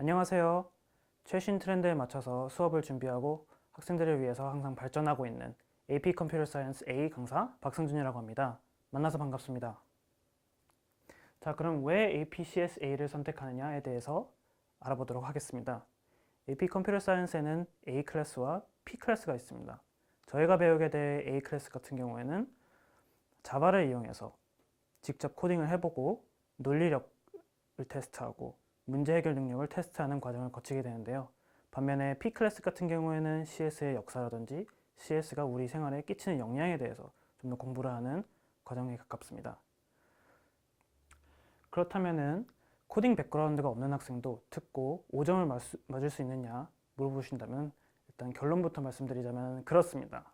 안녕하세요. 최신 트렌드에 맞춰서 수업을 준비하고 학생들을 위해서 항상 발전하고 있는 AP 컴퓨터 사이언스 A 강사 박승준이라고 합니다. 만나서 반갑습니다. 자, 그럼 왜 APCSA를 선택하느냐에 대해서 알아보도록 하겠습니다. AP 컴퓨터 사이언스에는 A 클래스와 P 클래스가 있습니다. 저희가 배우게 될 A 클래스 같은 경우에는 자바를 이용해서 직접 코딩을 해보고 논리력을 테스트하고 문제 해결 능력을 테스트하는 과정을 거치게 되는데요. 반면에 P 클래스 같은 경우에는 CS의 역사라든지 CS가 우리 생활에 끼치는 영향에 대해서 좀 더 공부를 하는 과정에 가깝습니다. 그렇다면은 코딩 백그라운드가 없는 학생도 듣고 5점을 맞을 수 있느냐 물어보신다면 일단 결론부터 말씀드리자면 그렇습니다.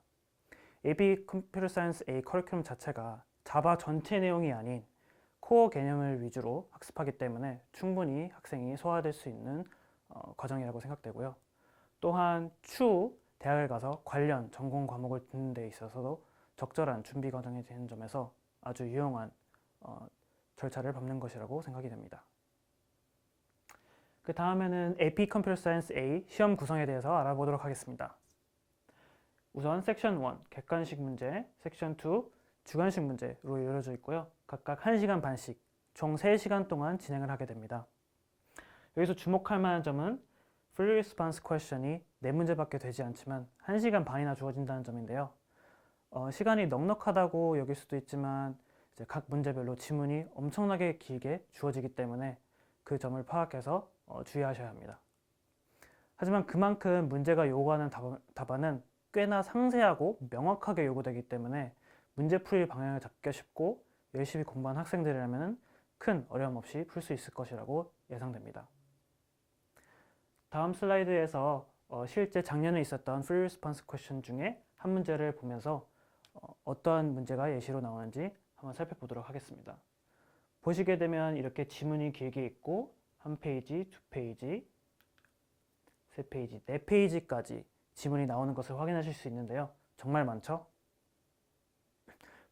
AP 컴퓨터 사이언스 A 커리큘럼 자체가 자바 전체 내용이 아닌 코어 개념을 위주로 학습하기 때문에 충분히 학생이 소화될 수 있는 과정이라고 생각되고요. 또한 추후 대학을 가서 관련 전공 과목을 듣는 데 있어서도 적절한 준비 과정이 되는 점에서 아주 유용한 절차를 밟는 것이라고 생각이 됩니다. 그 다음에는 AP 컴퓨터 사이언스 A 시험 구성에 대해서 알아보도록 하겠습니다. 우선 섹션 1 객관식 문제, 섹션 2 주관식 문제로 이루어져 있고요. 각각 1시간 반씩 총 3시간 동안 진행을 하게 됩니다. 여기서 주목할 만한 점은 Free Response Question이 4문제밖에 되지 않지만 1시간 반이나 주어진다는 점인데요. 시간이 넉넉하다고 여길 수도 있지만 이제 각 문제별로 지문이 엄청나게 길게 주어지기 때문에 그 점을 파악해서 주의하셔야 합니다. 하지만 그만큼 문제가 요구하는 답안은 꽤나 상세하고 명확하게 요구되기 때문에 문제풀이 방향을 잡기 쉽고 열심히 공부한 학생들이라면 큰 어려움 없이 풀 수 있을 것이라고 예상됩니다. 다음 슬라이드에서 실제 작년에 있었던 Free Response Question 중에 한 문제를 보면서 어떠한 문제가 예시로 나오는지 한번 살펴보도록 하겠습니다. 보시게 되면 이렇게 지문이 길게 있고 한 페이지, 두 페이지, 세 페이지, 네 페이지까지 지문이 나오는 것을 확인하실 수 있는데요. 정말 많죠?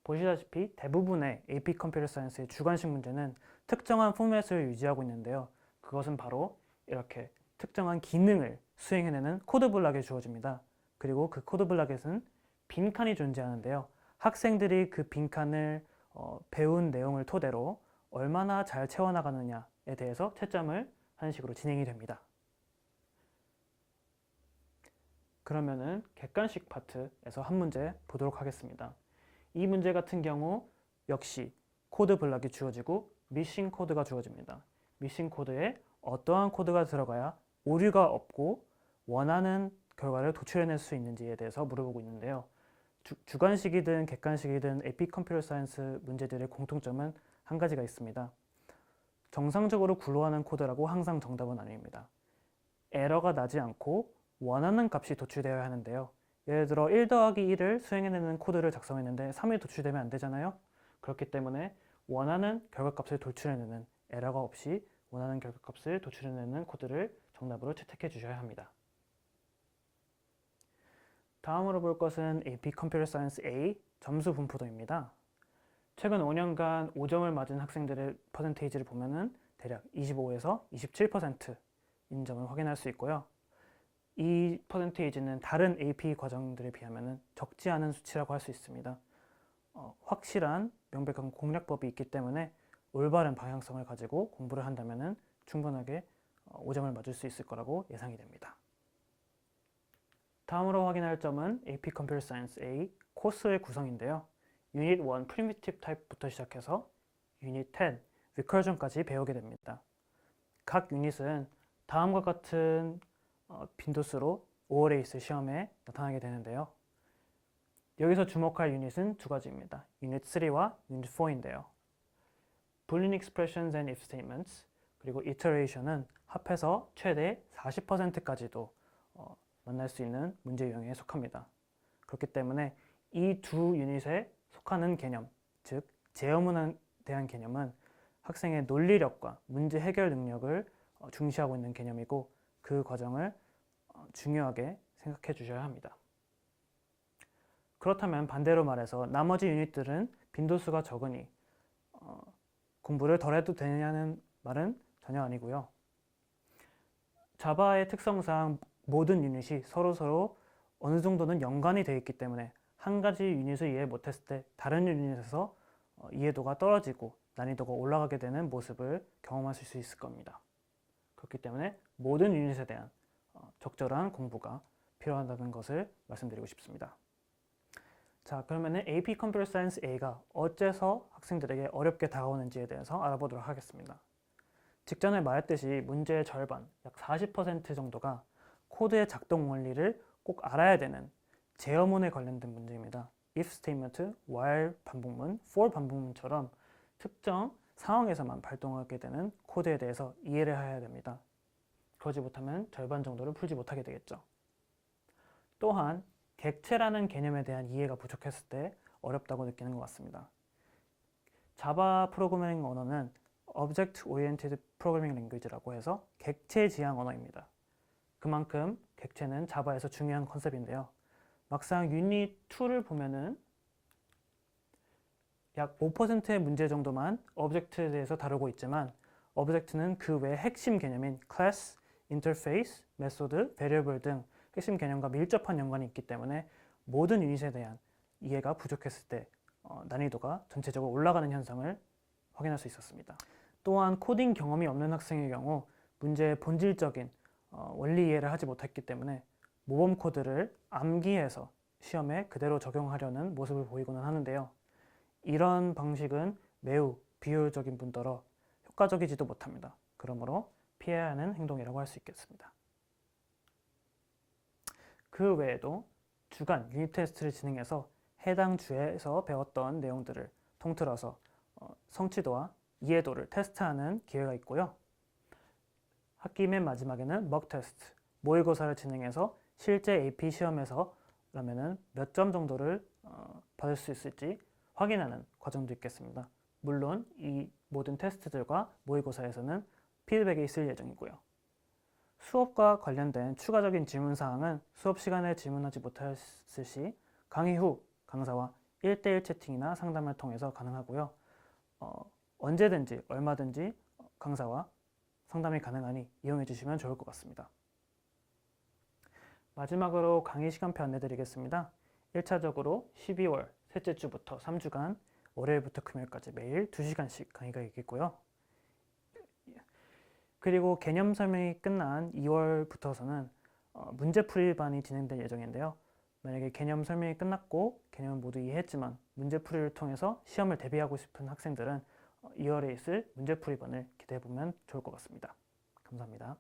보시다시피 대부분의 AP 컴퓨터 사이언스의 주관식 문제는 특정한 포맷을 유지하고 있는데요. 그것은 바로 이렇게 특정한 기능을 수행해내는 코드 블록에 주어집니다. 그리고 그 코드 블록에는 빈칸이 존재하는데요. 학생들이 그 빈칸을 배운 내용을 토대로 얼마나 잘 채워나가느냐에 대해서 채점을 하는 식으로 진행이 됩니다. 그러면은 객관식 파트에서 한 문제 보도록 하겠습니다. 이 문제 같은 경우 역시 코드 블록이 주어지고 미싱 코드가 주어집니다. 미싱 코드에 어떠한 코드가 들어가야 오류가 없고 원하는 결과를 도출해낼 수 있는지에 대해서 물어보고 있는데요. 주관식이든 객관식이든 AP 컴퓨터 사이언스 문제들의 공통점은 한 가지가 있습니다. 정상적으로 굴러가는 코드라고 항상 정답은 아닙니다. 에러가 나지 않고 원하는 값이 도출되어야 하는데요. 예를 들어 1 더하기 1을 수행해내는 코드를 작성했는데 3이 도출되면 안 되잖아요. 그렇기 때문에 원하는 결과값을 도출해내는 에러가 없이 원하는 결과값을 도출해내는 코드를 정답으로 채택해 주셔야 합니다. 다음으로 볼 것은 AP 컴퓨터 사이언스 A 점수 분포도입니다. 최근 5년간 5점을 맞은 학생들의 퍼센테이지를 보면은 대략 25에서 27%인 점을 확인할 수 있고요. 이 퍼센테이지는 다른 AP 과정들에 비하면 적지 않은 수치라고 할 수 있습니다. 확실한 명백한 공략법이 있기 때문에 올바른 방향성을 가지고 공부를 한다면 충분하게 5점을 맞을 수 있을 거라고 예상이 됩니다. 다음으로 확인할 점은 AP 컴퓨터 사이언스 A 코스의 구성인데요. 유닛 1 프리미티브 타입부터 시작해서 유닛 10 리커전까지 배우게 됩니다. 각 유닛은 다음과 같은 빈도수로 5월에 있을 시험에 나타나게 되는데요. 여기서 주목할 유닛은 두 가지입니다. 유닛 3와 유닛 4인데요. Boolean expressions and if statements 그리고 iteration은 합해서 최대 40%까지도 만날 수 있는 문제 유형에 속합니다. 그렇기 때문에 이 두 유닛에 속하는 개념, 즉 제어문에 대한 개념은 학생의 논리력과 문제 해결 능력을 중시하고 있는 개념이고 그 과정을 중요하게 생각해 주셔야 합니다. 그렇다면 반대로 말해서 나머지 유닛들은 빈도수가 적으니 공부를 덜 해도 되냐는 말은 전혀 아니고요. 자바의 특성상 모든 유닛이 서로 어느 정도는 연관이 되어 있기 때문에 한 가지 유닛을 이해 못했을 때 다른 유닛에서 이해도가 떨어지고 난이도가 올라가게 되는 모습을 경험하실 수 있을 겁니다. 그렇기 때문에 모든 유닛에 대한 적절한 공부가 필요하다는 것을 말씀드리고 싶습니다. 자, 그러면은 AP Computer Science A가 어째서 학생들에게 어렵게 다가오는지에 대해서 알아보도록 하겠습니다. 직전에 말했듯이 문제의 절반, 약 40% 정도가 코드의 작동 원리를 꼭 알아야 되는 제어문에 관련된 문제입니다. if 스테이트먼트, while 반복문, for 반복문처럼 특정 상황에서만 발동하게 되는 코드에 대해서 이해를 해야 됩니다. 그러지 못하면 절반 정도를 풀지 못하게 되겠죠. 또한 객체라는 개념에 대한 이해가 부족했을 때 어렵다고 느끼는 것 같습니다. 자바 프로그래밍 언어는 Object Oriented Programming Language라고 해서 객체 지향 언어입니다. 그만큼 객체는 자바에서 중요한 컨셉인데요. 막상 유닛 2를 보면은 약 5%의 문제 정도만 오브젝트에 대해서 다루고 있지만 오브젝트는 그 외 핵심 개념인 class, interface, method, variable 등 핵심 개념과 밀접한 연관이 있기 때문에 모든 유닛에 대한 이해가 부족했을 때 난이도가 전체적으로 올라가는 현상을 확인할 수 있었습니다. 또한 코딩 경험이 없는 학생의 경우 문제의 본질적인 원리 이해를 하지 못했기 때문에 모범 코드를 암기해서 시험에 그대로 적용하려는 모습을 보이고는 하는데요. 이런 방식은 매우 비효율적인 뿐더러 효과적이지도 못합니다. 그러므로 피해야 하는 행동이라고 할 수 있겠습니다. 그 외에도 주간 유닛 테스트를 진행해서 해당 주에서 배웠던 내용들을 통틀어서 성취도와 이해도를 테스트하는 기회가 있고요. 학기 맨 마지막에는 mock 테스트, 모의고사를 진행해서 실제 AP 시험에서 라면은 몇 점 정도를 받을 수 있을지 확인하는 과정도 있겠습니다. 물론 이 모든 테스트들과 모의고사에서는 피드백이 있을 예정이고요. 수업과 관련된 추가적인 질문사항은 수업 시간에 질문하지 못했을 시 강의 후 강사와 1대1 채팅이나 상담을 통해서 가능하고요. 언제든지 얼마든지 강사와 상담이 가능하니 이용해 주시면 좋을 것 같습니다. 마지막으로 강의 시간표 안내 드리겠습니다. 1차적으로 12월 셋째 주부터 3주간 월요일부터 금요일까지 매일 2시간씩 강의가 있겠고요. 그리고 개념 설명이 끝난 2월부터서는 문제풀이반이 진행될 예정인데요. 만약에 개념 설명이 끝났고 개념을 모두 이해했지만 문제풀이를 통해서 시험을 대비하고 싶은 학생들은 2월에 있을 문제풀이반을 기대해보면 좋을 것 같습니다. 감사합니다.